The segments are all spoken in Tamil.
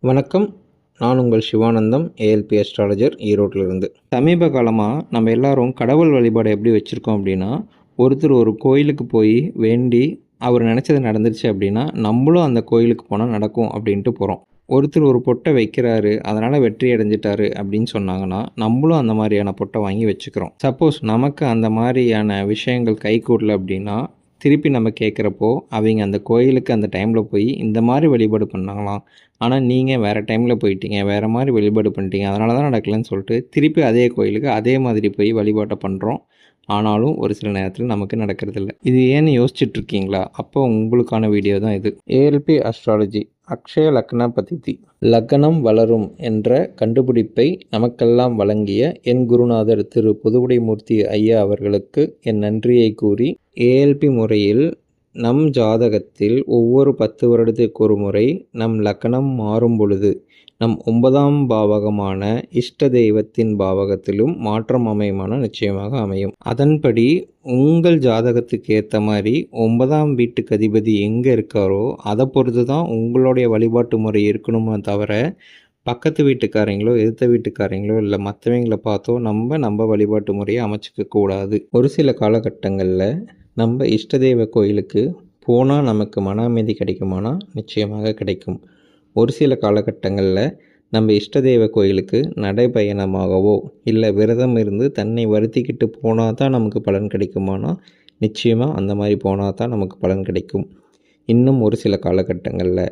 வணக்கம். நான் உங்கள் சிவானந்தம், ஏஎல்பி அஸ்ட்ராலஜர், ஈரோட்டிலிருந்து. சமீப காலமாக நம்ம எல்லாரும் கடவுள் வழிபாடு எப்படி வச்சுருக்கோம் அப்படின்னா, ஒருத்தர் ஒரு கோயிலுக்கு போய் வேண்டி அவர் நினச்சது நடந்துருச்சு அப்படின்னா, நம்மளும் அந்த கோயிலுக்கு போனால் நடக்கும் அப்படின்ட்டு போகிறோம். ஒருத்தர் ஒரு பொட்டை வைக்கிறாரு, அதனால் வெற்றி அடைஞ்சிட்டாரு அப்படின்னு சொன்னாங்கன்னா, நம்மளும் அந்த மாதிரியான பொட்டை வாங்கி வச்சுக்கிறோம். சப்போஸ் நமக்கு அந்த மாதிரியான விஷயங்கள் கைகூடல அப்படின்னா, திருப்பி நம்ம கேட்குறப்போ அவங்க அந்த கோயிலுக்கு அந்த டைமில் போய் இந்த மாதிரி வழிபாடு பண்ணாங்களாம், ஆனால் நீங்கள் வேறு டைமில் போயிட்டீங்க, வேறு மாதிரி வழிபாடு பண்ணிட்டீங்க, அதனால தான் நடக்கலைன்னு சொல்லிட்டு திருப்பி அதே கோயிலுக்கு அதே மாதிரி போய் வழிபாட்டை பண்ணுறோம். ஆனாலும் ஒரு சில நேரத்தில் நமக்கு நடக்கிறதில்ல. இது ஏன்னு யோசிச்சுட்ருக்கீங்களா? அப்போ உங்களுக்கான வீடியோ தான் இது. ஏஎல்பி அஸ்ட்ராலஜி அக்ஷய லக்ன பதிதி, லக்னம் வளரும் என்ற கண்டுபிடிப்பை நமக்கெல்லாம் வழங்கிய என் குருநாதர் திரு புதுவுடைமூர்த்தி ஐயா அவர்களுக்கு என் நன்றியை கூறி, ஏஎல்பி முறையில் நம் ஜாதகத்தில் ஒவ்வொரு 10 வருடத்திற்கு ஒரு முறை நம் லக்னம் மாறும் பொழுது நம் 9ஆம் பாவகமான இஷ்ட தெய்வத்தின் பாவகத்திலும் மாற்றம் அமையுமான நிச்சயமாக அமையும். அதன்படி உங்கள் ஜாதகத்துக்கு ஏற்ற மாதிரி 9ஆம் வீட்டுக்கு அதிபதி எங்கே இருக்காரோ அதை பொறுத்து தான் உங்களுடைய வழிபாட்டு முறை இருக்கணுமே தவிர, பக்கத்து வீட்டுக்காரங்களோ எதிர்த்த வீட்டுக்காரங்களோ இல்லை மற்றவங்களை பார்த்தோ நம்ம வழிபாட்டு முறையை அமைச்சிக்க கூடாது. ஒரு சில காலகட்டங்களில் நம்ம இஷ்ட தெய்வ கோயிலுக்கு போனால் நமக்கு மன அமைதி கிடைக்குமானா நிச்சயமாக கிடைக்கும். ஒரு சில காலகட்டங்களில் நம்ம இஷ்ட தெய்வ கோயிலுக்கு நடைபயணமாகவோ இல்லை விரதம் இருந்து தன்னை வருத்திக்கிட்டு போனால் தான் நமக்கு பலன் கிடைக்குமானா நிச்சயமாக அந்த மாதிரி போனால் தான் நமக்கு பலன் கிடைக்கும். இன்னும் ஒரு சில காலகட்டங்களில்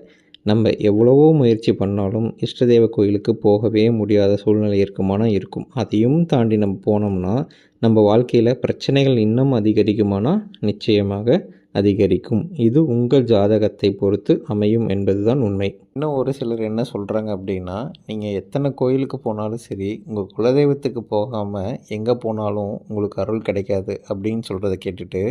நம்ம எவ்வளவோ முயற்சி பண்ணாலும் இஷ்ட தெய்வ கோயிலுக்கு போகவே முடியாத சூழ்நிலை இருக்குமானா இருக்கும். அதையும் தாண்டி நம்ம போனோம்னா நம்ம வாழ்க்கையில் பிரச்சனைகள் இன்னும் அதிகரிக்குமானா நிச்சயமாக அதிகரிக்கும். இது உங்கள் ஜாதகத்தை பொறுத்து அமையும் என்பது தான் உண்மை. இன்னும் ஒரு சிலர் என்ன சொல்கிறாங்க அப்படின்னா, நீங்கள் எத்தனை கோயிலுக்கு போனாலும் சரி, உங்கள் குலதெய்வத்துக்கு போகாமல் எங்கே போனாலும் உங்களுக்கு அருள் கிடைக்காது அப்படின்னு சொல்கிறத கேட்டுட்டு,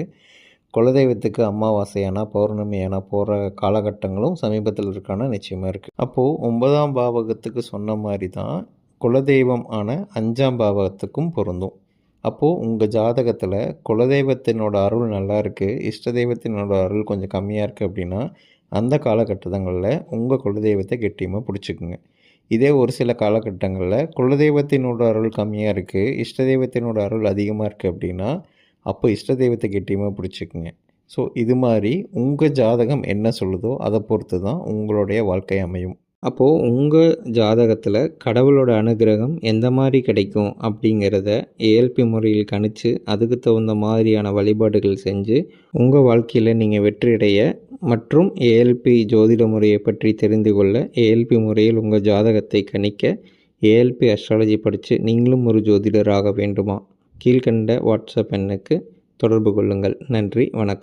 குலதெய்வத்துக்கு அமாவாசையானா பௌர்ணமியானா போகிற காலகட்டங்களும் சமீபத்தில் இருக்கான நிச்சயமாக இருக்குது. அப்போது 9ஆம் பாவகத்துக்கு சொன்ன மாதிரி தான் குலதெய்வம் ஆன 5ஆம் பாவகத்துக்கும் பொருந்தும். அப்போது உங்கள் ஜாதகத்தில் குலதெய்வத்தினோட அருள் நல்லா இருக்குது, இஷ்ட தெய்வத்தினோட அருள் கொஞ்சம் கம்மியாக இருக்குது அப்படின்னா, அந்த காலகட்டங்களில் உங்கள் குலதெய்வத்தை கெட்டியமாக பிடிச்சிக்குங்க. இதே ஒரு சில காலகட்டங்களில் குலதெய்வத்தினோட அருள் கம்மியாக இருக்குது, இஷ்ட தெய்வத்தினோட அருள் அதிகமாக இருக்குது அப்படின்னா, அப்போ இஷ்ட தெய்வத்தை கெட்டியமாக பிடிச்சிக்குங்க. ஸோ இது மாதிரி உங்கள் ஜாதகம் என்ன சொல்லுதோ அதை பொறுத்து தான் உங்களுடைய வாழ்க்கை அமையும். அப்போது உங்கள் ஜாதகத்தில் கடவுளோட அனுகிரகம் எந்த மாதிரி கிடைக்கும் அப்படிங்கிறத ஏஎல்பி முறையில் கணித்து அதுக்கு தகுந்த மாதிரியான வழிபாடுகள் செஞ்சு உங்கள் வாழ்க்கையில் நீங்கள் வெற்றியடைய மற்றும் ஏஎல்பி ஜோதிட முறையை பற்றி தெரிந்து கொள்ள ஏஎல்பி முறையில் உங்கள் ஜாதகத்தை கணிக்க ஏஎல்பி அஸ்ட்ராலஜி படித்து நீங்களும் ஒரு ஜோதிடராக வேண்டுமா? கீழ்கண்ட வாட்ஸ்அப் எண்ணுக்கு தொடர்பு கொள்ளுங்கள். நன்றி, வணக்கம்.